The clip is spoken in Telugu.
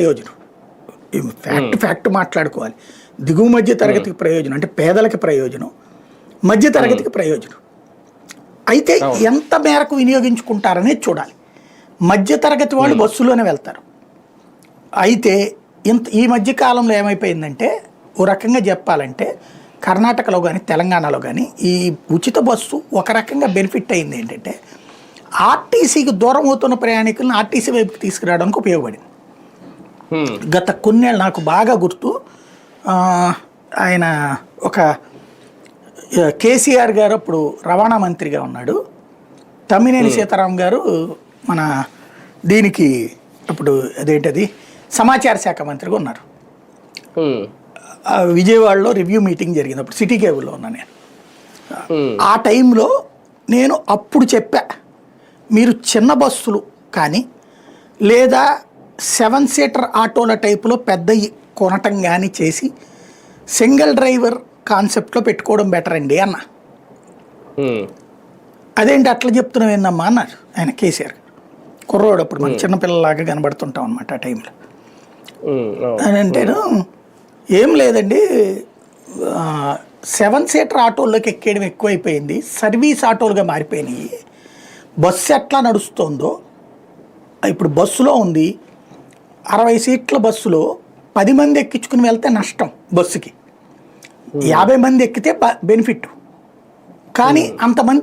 ప్రయోజనం. ఫ్యాక్ట్ మాట్లాడుకోవాలి. దిగువ మధ్య తరగతికి ప్రయోజనం అంటే పేదలకి ప్రయోజనం, మధ్య తరగతికి ప్రయోజనం. అయితే ఎంత మేరకు వినియోగించుకుంటారనేది చూడాలి. మధ్య తరగతి వాళ్ళు బస్సులోనే వెళ్తారు. అయితే ఈ మధ్య కాలంలో ఏమైపోయిందంటే, ఓ రకంగా చెప్పాలంటే కర్ణాటకలో కానీ తెలంగాణలో కానీ ఈ ఉచిత బస్సు ఒక రకంగా బెనిఫిట్ అయింది. ఏంటంటే ఆర్టీసీకి దూరం అవుతున్న ప్రయాణికులను ఆర్టీసీ వైపుకి తీసుకురావడానికి ఉపయోగపడింది. గత కొన్నేళ్ళు నాకు బాగా గుర్తు, ఆయన ఒక కేసీఆర్ గారు అప్పుడు రవాణా మంత్రిగా ఉన్నాడు, తమ్మినేని సీతారాం గారు మన దీనికి అప్పుడు అదేంటది సమాచార శాఖ మంత్రిగా ఉన్నారు. విజయవాడలో రివ్యూ మీటింగ్ జరిగింది, అప్పుడు సిటీ కేబుల్లో ఉన్నా నేను. ఆ టైంలో నేను అప్పుడు చెప్పా, మీరు చిన్న బస్సులు కానీ లేదా 7 సీటర్ ఆటోల టైపులో పెద్ద కొనటం కానీ చేసి సింగిల్ డ్రైవర్ కాన్సెప్ట్లో పెట్టుకోవడం బెటర్ అండి అన్న. అదేంటి అట్లా చెప్తున్నావు ఏందమ్మా అన్నారు ఆయన కేసీఆర్. కుర్రోడు అప్పుడు మనం చిన్నపిల్లలాగా కనబడుతుంటాం అనమాట ఆ టైంలో. అని అంటేను ఏం లేదండి, 7 సీటర్ ఆటోల్లోకి ఎక్కేయడం ఎక్కువైపోయింది, సర్వీస్ ఆటోలుగా మారిపోయినాయి. బస్సు ఎట్లా నడుస్తుందో ఇప్పుడు బస్సులో ఉంది, 60 సీట్ల బస్సులో 10 మంది ఎక్కించుకుని వెళ్తే నష్టం బస్సుకి, 50 మంది ఎక్కితే బెనిఫిట్. కానీ అంతమంది